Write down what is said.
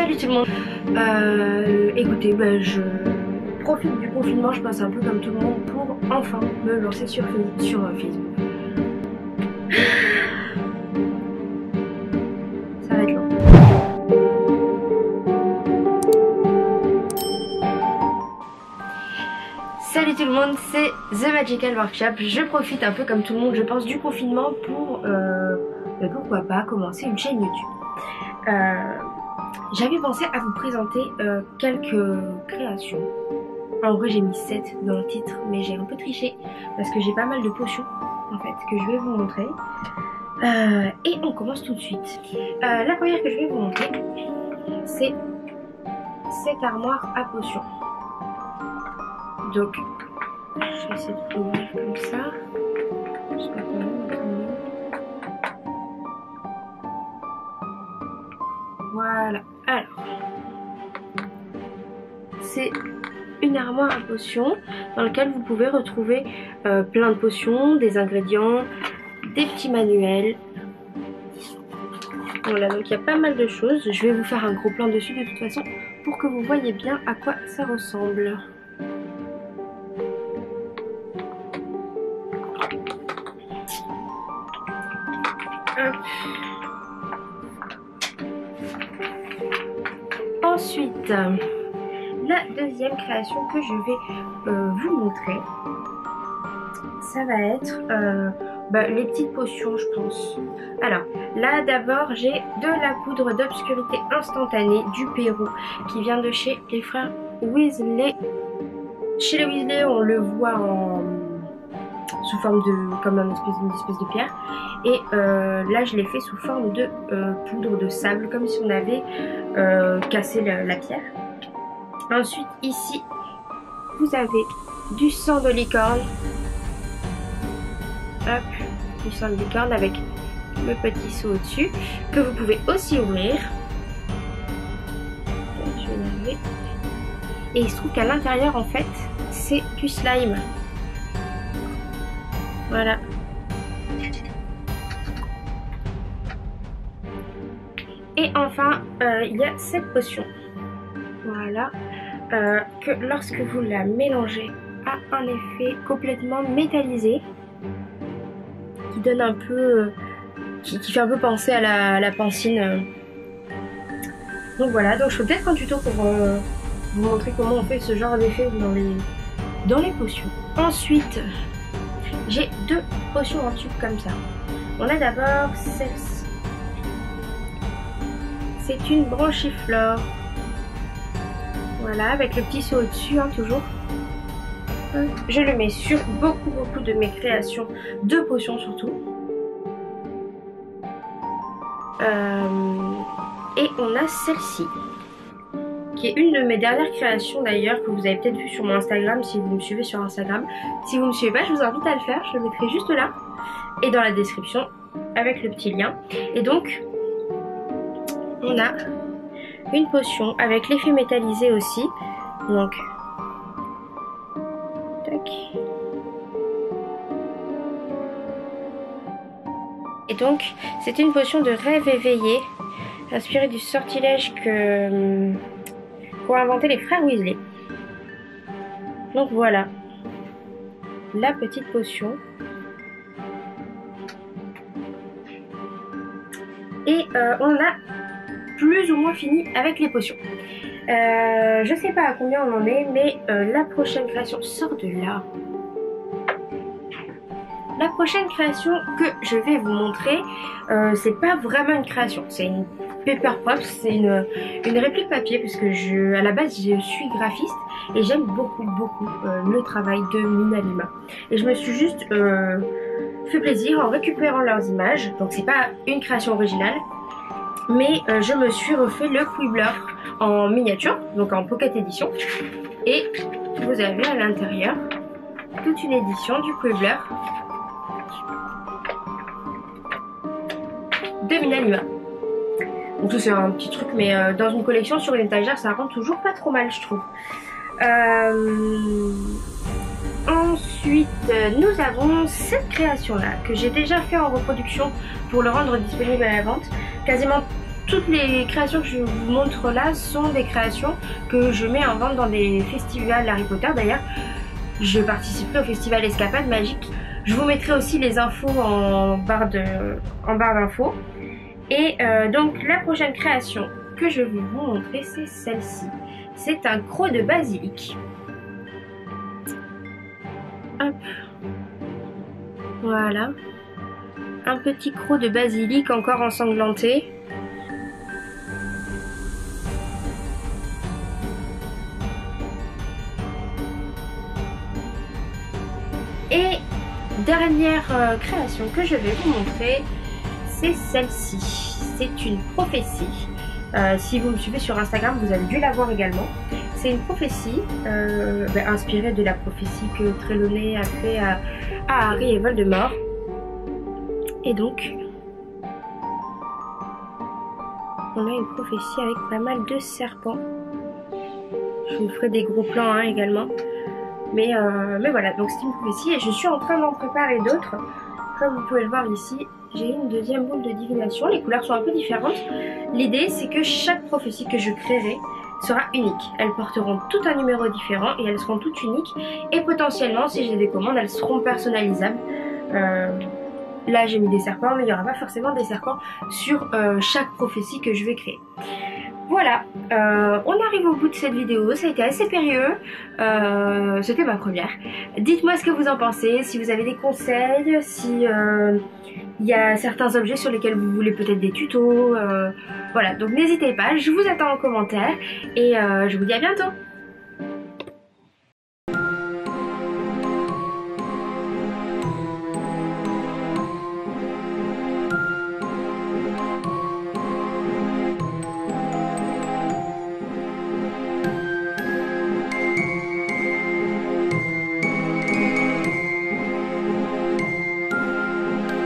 Salut tout le monde. Écoutez, je profite du confinement, je passe un peu comme tout le monde pour enfin me lancer sur Facebook. Ça va être long. Salut tout le monde, c'est The Magical Workshop. Je profite un peu comme tout le monde, je pense, du confinement pour, pourquoi pas, commencer une chaîne YouTube. J'avais pensé à vous présenter quelques créations. En vrai j'ai mis 7 dans le titre, mais j'ai un peu triché parce que j'ai pas mal de potions en fait que je vais vous montrer. Et on commence tout de suite. La première que je vais vous montrer, c'est cette armoire à potions. Donc je vais essayer de l'ouvrir comme ça. Je sais pas comment. Voilà. Alors, c'est une armoire à potions dans laquelle vous pouvez retrouver plein de potions, des ingrédients, des petits manuels. Voilà, donc il y a pas mal de choses. Je vais vous faire un gros plan dessus de toute façon pour que vous voyez bien à quoi ça ressemble. Hop. Ensuite, la deuxième création que je vais vous montrer, ça va être les petites potions, je pense. Alors, là d'abord, j'ai de la poudre d'obscurité instantanée du Pérou qui vient de chez les frères Weasley. Chez les Weasley, on le voit sous forme de comme une espèce de pierre. Et là je l'ai fait sous forme de poudre de sable, comme si on avait cassé la pierre. Ensuite ici vous avez du sang de licorne. Hop, du sang de licorne avec le petit seau au-dessus que vous pouvez aussi ouvrir. Je vais l'enlever. Et il se trouve qu'à l'intérieur en fait c'est du slime. Voilà. Et enfin, il y a cette potion, voilà, que lorsque vous la mélangez, a un effet complètement métallisé, qui donne un peu, qui fait un peu penser à la pancine. Donc voilà, donc je fais peut-être un tuto pour vous montrer comment on fait ce genre d'effet dans les potions. Ensuite, j'ai deux potions en tube comme ça. On a d'abord celle-ci. C'est une branchiflore. Voilà, avec le petit seau au-dessus, hein, toujours. Je le mets sur beaucoup de mes créations de potions surtout. Et on a celle-ci, qui est une de mes dernières créations d'ailleurs, que vous avez peut-être vu sur mon Instagram si vous me suivez sur Instagram. Si vous ne me suivez pas, je vous invite à le faire, je le mettrai juste là et dans la description avec le petit lien. Et donc, on a une potion avec l'effet métallisé aussi. Donc, tac. Et donc, c'est une potion de rêve éveillé, inspirée du sortilège qu'ont inventé les frères Weasley. Donc voilà, la petite potion. Et on a plus ou moins fini avec les potions. Je sais pas à combien on en est, mais la prochaine création sort de là. La prochaine création que je vais vous montrer, c'est pas vraiment une création, c'est une paper pop, c'est une réplique papier, puisque à la base je suis graphiste et j'aime beaucoup le travail de Minalima. Et je me suis juste fait plaisir en récupérant leurs images, donc c'est pas une création originale, mais je me suis refait le Quibbler en miniature, donc en pocket édition, et vous avez à l'intérieur toute une édition du Quibbler de Minalima. Donc ça c'est un petit truc, mais dans une collection sur une étagère ça rend toujours pas trop mal, je trouve. Ensuite nous avons cette création là que j'ai déjà fait en reproduction pour le rendre disponible à la vente. Quasiment toutes les créations que je vous montre là sont des créations que je mets en vente dans des festivals Harry Potter. D'ailleurs, je participerai au festival Escapade Magique. Je vous mettrai aussi les infos en barre d'infos. Et donc la prochaine création que je vais vous montrer, c'est celle-ci. C'est un croc de basilic. Hop. Voilà. Un petit croc de basilic encore ensanglanté. Et dernière création que je vais vous montrer, c'est celle-ci. C'est une prophétie. Si vous me suivez sur Instagram, vous avez dû la voir également. C'est une prophétie inspirée de la prophétie que Trelawney a fait à Harry et Voldemort. Et donc, on a une prophétie avec pas mal de serpents. Je vous ferai des gros plans hein, également. Mais voilà, donc c'est une prophétie et je suis en train d'en préparer d'autres. Comme vous pouvez le voir ici, j'ai une deuxième boule de divination. Les couleurs sont un peu différentes. L'idée, c'est que chaque prophétie que je créerai sera unique. Elles porteront tout un numéro différent et elles seront toutes uniques. Et potentiellement, si j'ai des commandes, elles seront personnalisables. Là, j'ai mis des serpents, mais il n'y aura pas forcément des serpents sur chaque prophétie que je vais créer. Voilà, on arrive au bout de cette vidéo, ça a été assez périlleux, c'était ma première. Dites-moi ce que vous en pensez, si vous avez des conseils, si il y a certains objets sur lesquels vous voulez peut-être des tutos, voilà, donc n'hésitez pas, je vous attends en commentaire et je vous dis à bientôt.